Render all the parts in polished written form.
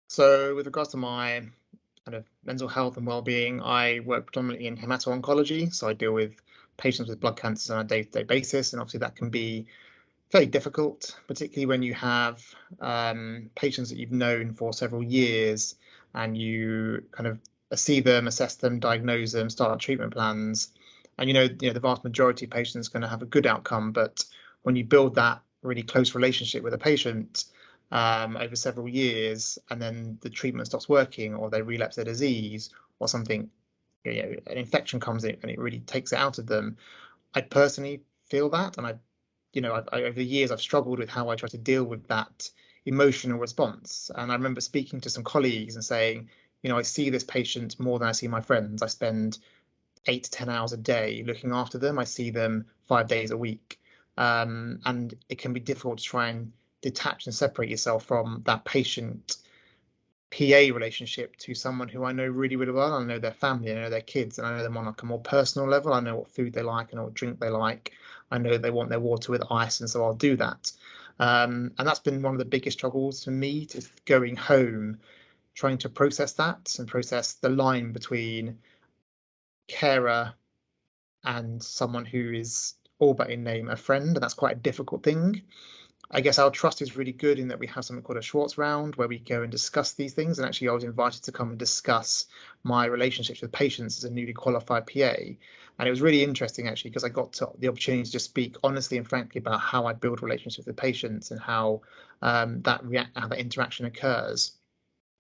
So with regards to my kind of mental health and well-being, I work predominantly in hemato-oncology. So I deal with patients with blood cancers on a day-to-day basis, and obviously that can be very difficult, particularly when you have patients that you've known for several years and you kind of see them, assess them, diagnose them, start treatment plans. And the vast majority of patients are going to have a good outcome, but when you build that really close relationship with a patient over several years, and then the treatment stops working, or they relapse their disease, or something, an infection comes in and it really takes it out of them. I personally feel that, and over the years, I've struggled with how I try to deal with that emotional response. And I remember speaking to some colleagues and saying, I see this patient more than I see my friends. I spend 8 to 10 hours a day looking after them. I see them 5 days a week. And it can be difficult to try and detach and separate yourself from that patient PA relationship to someone who I know really, really well. I know their family, I know their kids, and I know them on like a more personal level. I know what food they like, I know what drink they like. I know they want their water with ice, and so I'll do that. And that's been one of the biggest struggles for me, to going home, trying to process that and process the line between carer and someone who is all but in name a friend, and that's quite a difficult thing. I guess our trust is really good in that we have something called a Schwartz round where we go and discuss these things. And actually, I was invited to come and discuss my relationships with patients as a newly qualified PA. And it was really interesting, actually, because I got the opportunity to just speak honestly and frankly about how I build relationships with patients and how how that interaction occurs.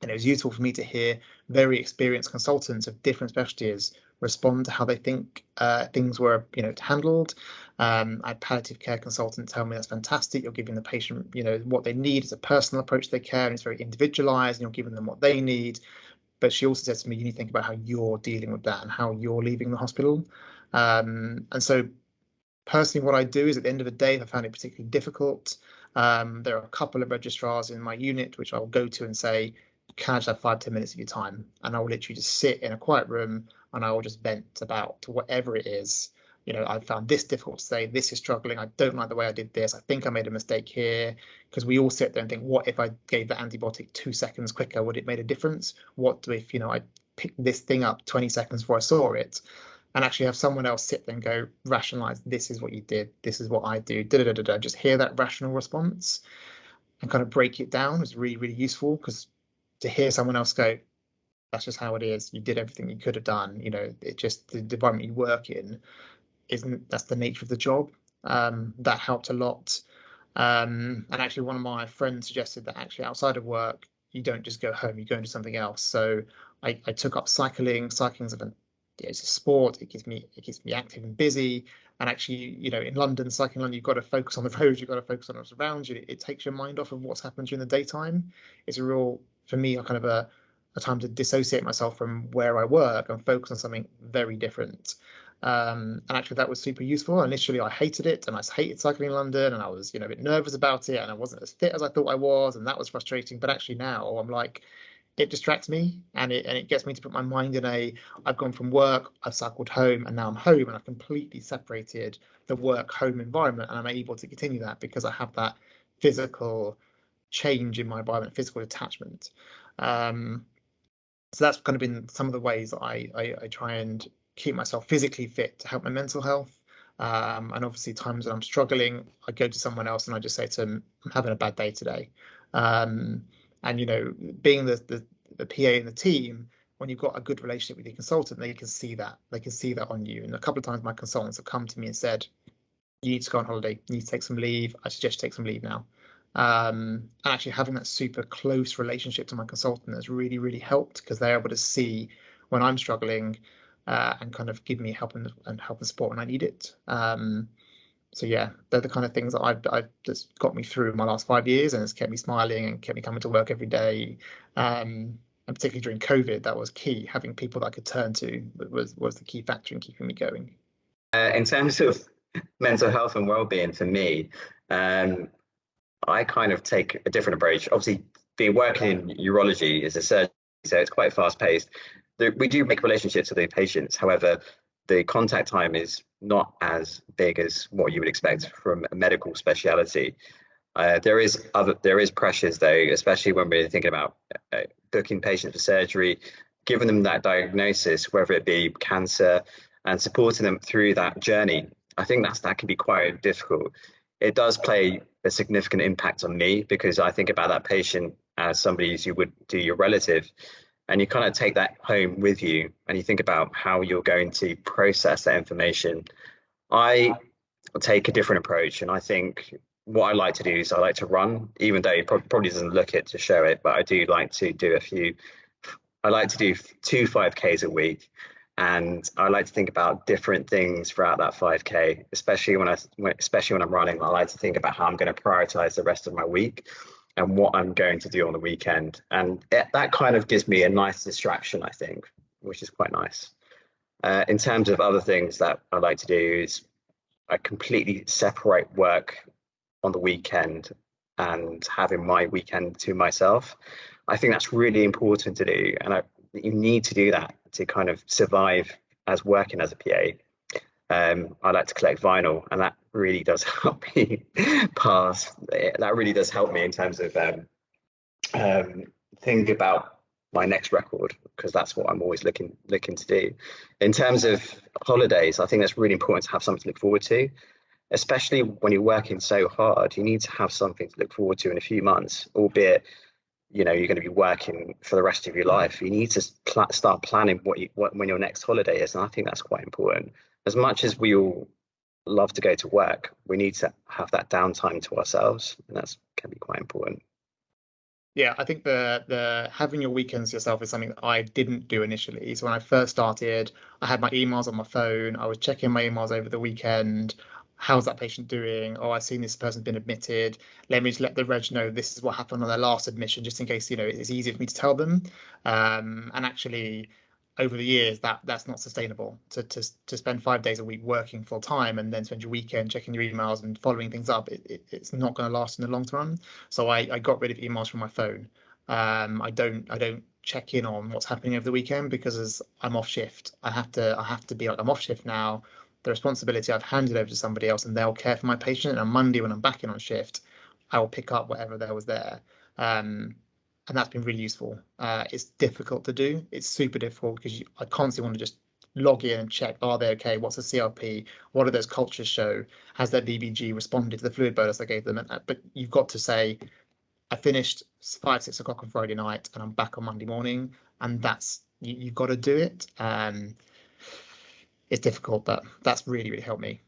And it was useful for me to hear very experienced consultants of different specialties respond to how they think things were, handled. I had palliative care consultant tell me that's fantastic. You're giving the patient, what they need. It's a personal approach to their care, and it's very individualized, and you're giving them what they need. But she also said to me, you need to think about how you're dealing with that and how you're leaving the hospital. And so personally, what I do is at the end of the day, if I found it particularly difficult, there are a couple of registrars in my unit which I'll go to and say, can I just have 5, 10 minutes of your time? And I will literally just sit in a quiet room and I will just vent about whatever it is. I found this difficult to say, this is struggling. I don't like the way I did this. I think I made a mistake here. Because we all sit there and think, what if I gave the antibiotic 2 seconds quicker? Would it made a difference? What if, I picked this thing up 20 seconds before I saw it? And actually have someone else sit there and go rationalize, this is what you did, this is what I do, da da da da. Just hear that rational response and kind of break it down is really, really useful, because to hear someone else go, that's just how it is, you did everything you could have done, it just, the environment you work in isn't, that's the nature of the job. That helped a lot. And actually one of my friends suggested that actually outside of work, you don't just go home, you go into something else. So I took up cycling. Cycling's it's a sport. It keeps me active and busy. And actually, in London, cycling London, you've got to focus on the roads, you've got to focus on what's around you. It takes your mind off of what's happened during the daytime. It's a real, for me, a kind of a time to dissociate myself from where I work and focus on something very different. And actually that was super useful. Initially I hated it, and I hated cycling in London, and I was, a bit nervous about it, and I wasn't as fit as I thought I was, and that was frustrating. But actually now I'm like, it distracts me, and it gets me to put my mind in I've gone from work, I've cycled home, and now I'm home, and I've completely separated the work home environment, and I'm able to continue that because I have that physical change in my environment, physical attachment. Um, so that's kind of been some of the ways that I try and keep myself physically fit to help my mental health. And obviously times when I'm struggling, I go to someone else and I just say to them, I'm having a bad day today. Um, and being the PA in the team, when you've got a good relationship with your consultant, they can see that. They can see that on you. And a couple of times my consultants have come to me and said, you need to go on holiday, you need to take some leave. I suggest you take some leave now. And actually having that super close relationship to my consultant has really, really helped, because they're able to see when I'm struggling, and kind of give me help and help and support when I need it. So yeah, they're the kind of things that I've just got me through my last 5 years, and it's kept me smiling and kept me coming to work every day. And particularly during COVID, that was key. Having people that I could turn to was the key factor in keeping me going. In terms of mental health and well-being, for me, I kind of take a different approach. Obviously, being working in urology as a surgeon, so it's quite fast-paced. We do make relationships with the patients. However, the contact time is not as big as what you would expect from a medical speciality. There is pressures though, especially when we're thinking about booking patients for surgery, giving them that diagnosis, whether it be cancer, and supporting them through that journey. I think that can be quite difficult. It does play a significant impact on me because I think about that patient as somebody as you would do your relative, and you kind of take that home with you, and you think about how you're going to process that information. I take a different approach, and I think what I like to do is I like to run, even though it probably doesn't look it to show it, but I do like to do a few. I like to do 2 5Ks a week, and I like to think about different things throughout that 5K, especially when I'm running. I like to think about how I'm going to prioritize the rest of my week and what I'm going to do on the weekend, and that kind of gives me a nice distraction, I think, which is quite nice. In terms of other things that I like to do is I completely separate work on the weekend and having my weekend to myself. I think that's really important to do, and you need to do that to kind of survive as working as a PA. I like to collect vinyl, and that really does help me pass. That really does help me in terms of thinking about my next record, because that's what I'm always looking to do. In terms of holidays, I think that's really important to have something to look forward to, especially when you're working so hard. You need to have something to look forward to in a few months, albeit you're going to be working for the rest of your life. You need to start planning when your next holiday is, and I think that's quite important. As much as we all love to go to work, we need to have that downtime to ourselves, and that's can be quite important. Yeah, I think the having your weekends to yourself is something that I didn't do initially. So when I first started, I had my emails on my phone. I was checking my emails over the weekend. How's that patient doing? Oh, I've seen this person's been admitted. Let me just let the reg know this is what happened on their last admission, just in case, it's easier for me to tell them. And actually, over the years, that's not sustainable to spend 5 days a week working full time and then spend your weekend checking your emails and following things up. It's not going to last in the long run. So I got rid of emails from my phone. I don't check in on what's happening over the weekend because as I'm off shift, I have to be like I'm off shift now. The responsibility I've handed over to somebody else, and they'll care for my patient. And on Monday when I'm back in on shift, I will pick up whatever there was there. Um, and that's been really useful. It's difficult to do. It's super difficult because I constantly want to just log in and check, are they okay? What's the CRP? What do those cultures show? Has their BBG responded to the fluid bolus I gave them? But you've got to say, I finished 5, 6 o'clock on Friday night and I'm back on Monday morning, and you've got to do it. It's difficult, but that's really, really helped me.